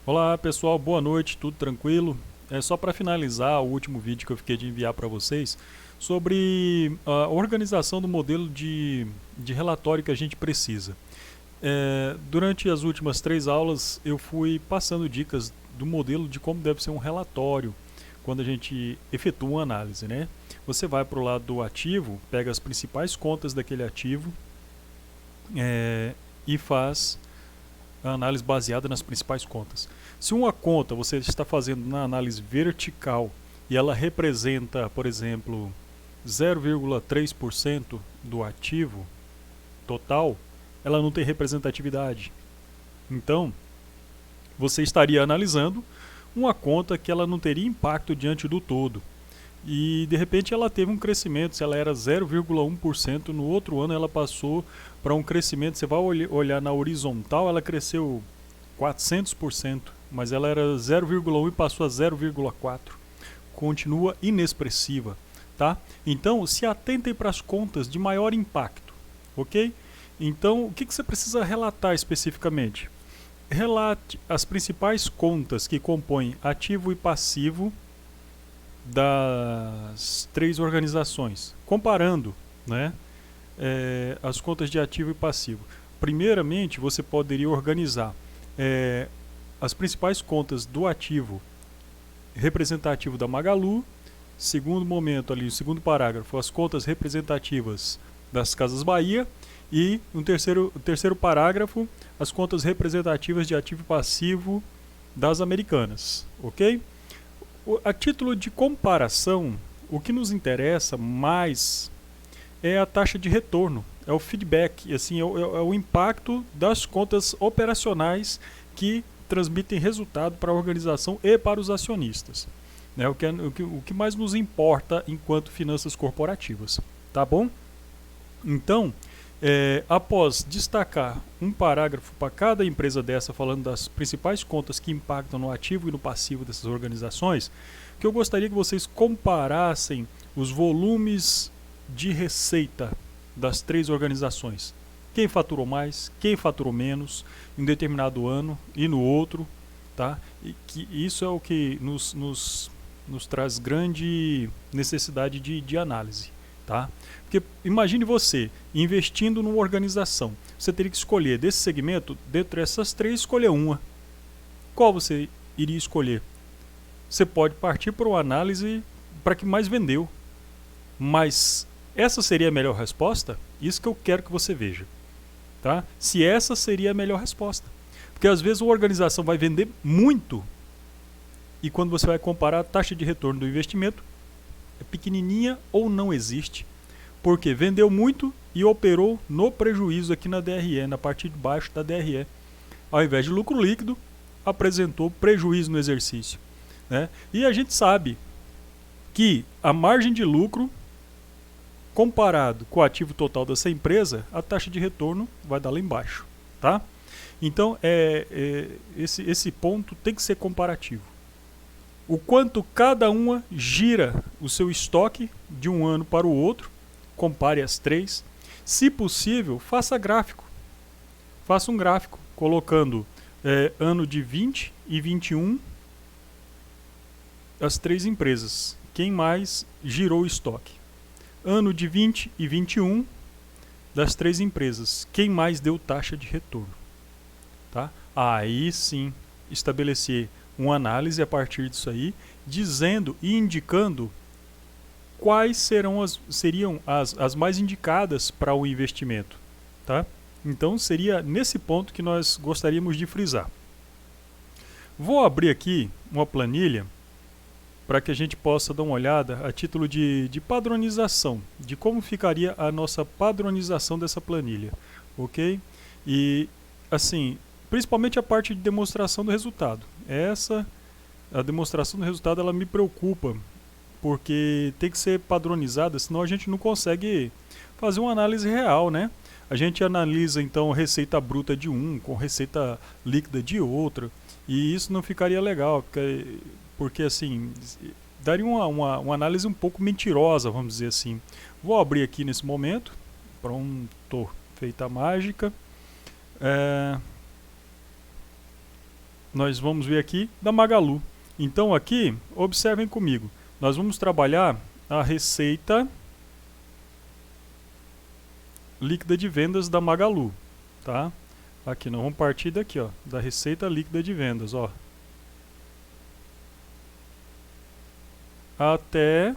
Olá pessoal, boa noite, tudo tranquilo? É só para finalizar o último vídeo que eu fiquei de enviar para vocês sobre a organização do modelo de relatório que a gente precisa. Durante as últimas 3 aulas eu fui passando dicas do modelo de como deve ser um relatório quando a gente efetua uma análise, né? Você vai para o lado do ativo, pega as principais contas daquele ativo e faz a análise baseada nas principais contas. Se uma conta você está fazendo na análise vertical e ela representa, por exemplo, 0,3% do ativo total, ela não tem representatividade. Então, você estaria analisando uma conta que ela não teria impacto diante do todo. E de repente ela teve um crescimento, se ela era 0,1%, no outro ano ela passou para um crescimento, você vai olhar na horizontal, ela cresceu 400%, mas ela era 0,1 e passou a 0,4. Continua inexpressiva, tá? Então, se atentem para as contas de maior impacto, ok? Então, o que você precisa relatar especificamente? Relate as principais contas que compõem ativo e passivo das 3 organizações, comparando, né, as contas de ativo e passivo. Primeiramente, você poderia organizar as principais contas do ativo representativo da Magalu. Segundo momento ali, o segundo parágrafo, as contas representativas das Casas Bahia. E o terceiro parágrafo, as contas representativas de ativo e passivo das Americanas, ok? A título de comparação, o que nos interessa mais é a taxa de retorno, é o feedback, assim, é o impacto das contas operacionais que transmitem resultado para a organização e para os acionistas. Né? O que mais nos importa enquanto finanças corporativas. Tá bom? Então, após destacar um parágrafo para cada empresa dessa, falando das principais contas que impactam no ativo e no passivo dessas organizações, que eu gostaria que vocês comparassem os volumes de receita das 3 organizações. Quem faturou mais, quem faturou menos em um determinado ano e no outro, tá? E que isso é o que nos traz grande necessidade de análise. Tá? Porque imagine você investindo numa organização. Você teria que escolher desse segmento, dentre essas 3, escolher uma. Qual você iria escolher? Você pode partir para uma análise para que mais vendeu. Mas essa seria a melhor resposta? Isso que eu quero que você veja. Tá? Se essa seria a melhor resposta. Porque às vezes uma organização vai vender muito e quando você vai comparar a taxa de retorno do investimento, é pequenininha ou não existe, porque vendeu muito e operou no prejuízo aqui na DRE, na parte de baixo da DRE. Ao invés de lucro líquido, apresentou prejuízo no exercício. Né? E a gente sabe que a margem de lucro, comparado com o ativo total dessa empresa, a taxa de retorno vai dar lá embaixo. Tá? Então, esse ponto tem que ser comparativo. O quanto cada uma gira o seu estoque de um ano para o outro, compare as 3. Se possível, faça gráfico. Faça um gráfico colocando ano de 20 e 21 as 3 empresas. Quem mais girou o estoque? Ano de 20 e 21 das 3 empresas. Quem mais deu taxa de retorno? Tá? Aí sim, estabelecer uma análise a partir disso aí, dizendo e indicando quais seriam as mais indicadas para o investimento. Tá? Então seria nesse ponto que nós gostaríamos de frisar. Vou abrir aqui uma planilha para que a gente possa dar uma olhada a título de padronização, de como ficaria a nossa padronização dessa planilha. Ok? E assim, principalmente a parte de demonstração do resultado. A demonstração do resultado, ela me preocupa, porque tem que ser padronizada, senão a gente não consegue fazer uma análise real, né? A gente analisa então receita bruta de um com receita líquida de outro, e isso não ficaria legal, porque assim, daria uma análise um pouco mentirosa, vamos dizer assim. Vou abrir aqui nesse momento, pronto, feita a mágica. nós vamos ver aqui da Magalu. Então aqui, observem comigo, nós vamos trabalhar a receita líquida de vendas da Magalu, tá? Aqui nós vamos partir daqui, ó, da receita líquida de vendas, ó, até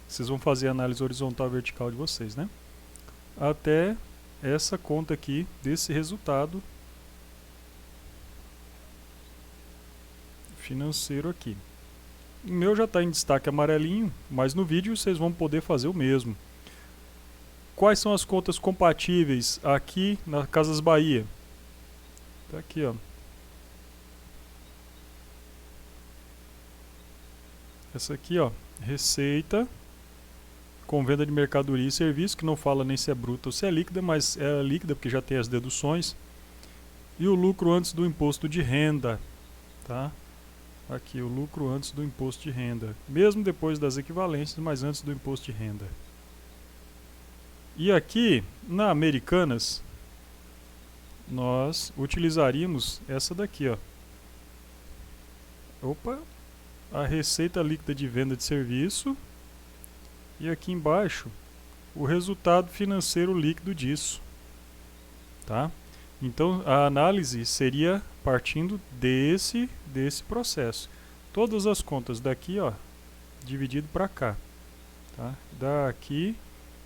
vocês vão fazer a análise horizontal e vertical de vocês, né? Até essa conta aqui desse resultado financeiro aqui. O meu já está em destaque amarelinho, mas no vídeo vocês vão poder fazer o mesmo. Quais são as contas compatíveis aqui na Casas Bahia? Tá aqui, ó. Essa aqui, ó, receita com venda de mercadoria e serviço, que não fala nem se é bruta ou se é líquida, mas é líquida porque já tem as deduções. E o lucro antes do imposto de renda, tá? Aqui, o lucro antes do imposto de renda, mesmo depois das equivalências, mas antes do imposto de renda. E aqui, na Americanas, nós utilizaríamos essa daqui, ó. Opa! A receita líquida de venda de serviço. E aqui embaixo, o resultado financeiro líquido disso. Tá? Então, a análise seria partindo desse processo. Todas as contas daqui, ó, dividido para cá. Tá? Daqui,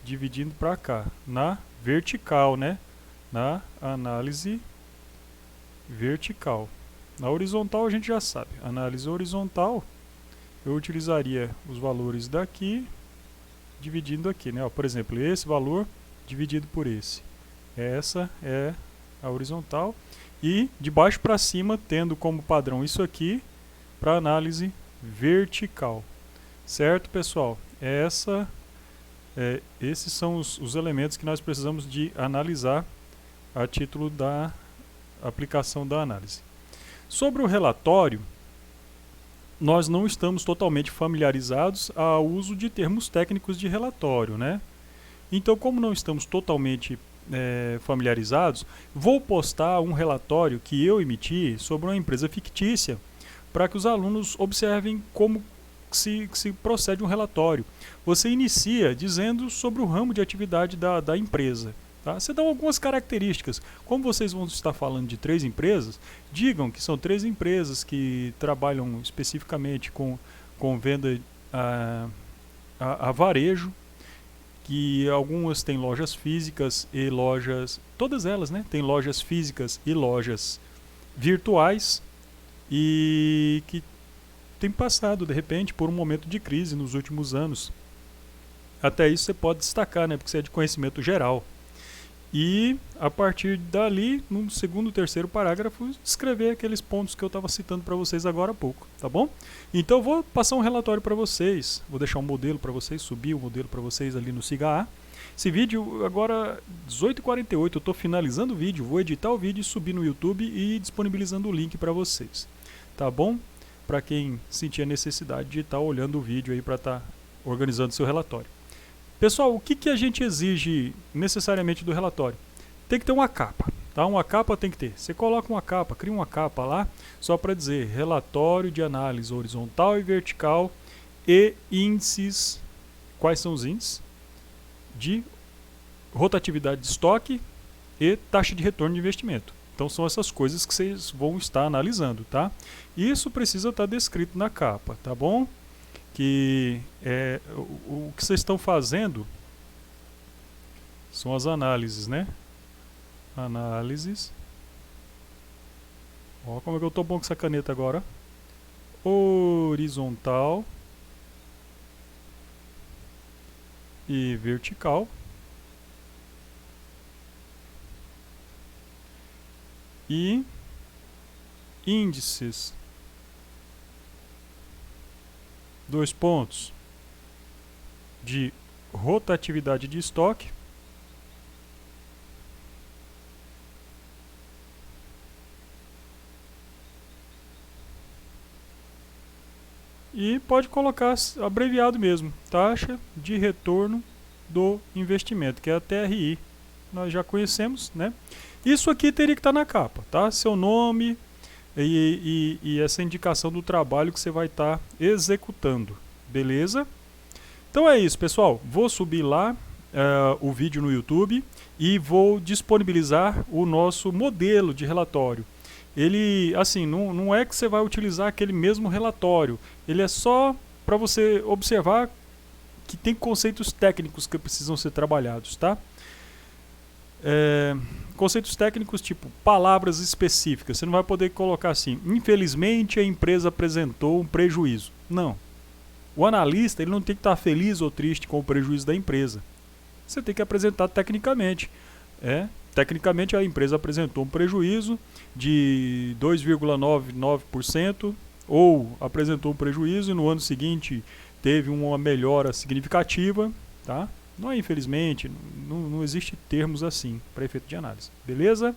dividindo para cá. Na vertical, né? Na análise vertical. Na horizontal a gente já sabe. Análise horizontal, eu utilizaria os valores daqui, dividindo aqui, né? Ó, por exemplo, esse valor dividido por esse. Essa é a horizontal. E de baixo para cima, tendo como padrão isso aqui, para análise vertical. Certo, pessoal? Esses são os elementos que nós precisamos de analisar a título da aplicação da análise. Sobre o relatório, nós não estamos totalmente familiarizados ao uso de termos técnicos de relatório, né? Então, como não estamos totalmente familiarizados, vou postar um relatório que eu emiti sobre uma empresa fictícia para que os alunos observem como se procede um relatório. Você inicia dizendo sobre o ramo de atividade da empresa. Tá? Você dá algumas características. Como vocês vão estar falando de 3 empresas, digam que são 3 empresas que trabalham especificamente com venda a varejo, que algumas têm lojas físicas e lojas, todas elas, né, têm lojas físicas e lojas virtuais, e que tem passado, de repente, por um momento de crise nos últimos anos. Até isso você pode destacar, né, porque isso é de conhecimento geral. E, a partir dali, no segundo e terceiro parágrafo, escrever aqueles pontos que eu estava citando para vocês agora há pouco, tá bom? Então, eu vou passar um relatório para vocês, vou deixar um modelo para vocês, subir o modelo para vocês ali no SIGA A. Esse vídeo, agora, 18h48, eu estou finalizando o vídeo, vou editar o vídeo, subir no YouTube e disponibilizando o link para vocês, tá bom? Para quem sentir a necessidade de estar olhando o vídeo aí para estar organizando seu relatório. Pessoal, o que a gente exige necessariamente do relatório? Tem que ter uma capa, tá? Uma capa tem que ter. Você coloca uma capa, cria uma capa lá, só para dizer relatório de análise horizontal e vertical e índices. Quais são os índices? De rotatividade de estoque e taxa de retorno de investimento. Então são essas coisas que vocês vão estar analisando, tá? Isso precisa estar descrito na capa, tá bom? Que o que vocês estão fazendo são as análises, né? Análises. Ó, como é que eu tô bom com essa caneta agora? Horizontal e vertical. E índices. 2 pontos de rotatividade de estoque e pode colocar abreviado mesmo, taxa de retorno do investimento, que é a TRI, nós já conhecemos, né? Isso aqui teria que estar na capa, tá? Seu nome e essa indicação do trabalho que você vai estar executando, beleza? Então é isso, pessoal. Vou subir lá o vídeo no YouTube e vou disponibilizar o nosso modelo de relatório. Ele, assim, não é que você vai utilizar aquele mesmo relatório, ele é só para você observar que tem conceitos técnicos que precisam ser trabalhados, tá? Conceitos técnicos tipo palavras específicas. Você não vai poder colocar assim: infelizmente a empresa apresentou um prejuízo. Não. O analista ele não tem que estar feliz ou triste com o prejuízo da empresa. Você tem que apresentar tecnicamente. Tecnicamente a empresa apresentou um prejuízo de 2,99% ou apresentou um prejuízo e no ano seguinte teve uma melhora significativa, tá? Não é infelizmente, não existe termos assim para efeito de análise, beleza?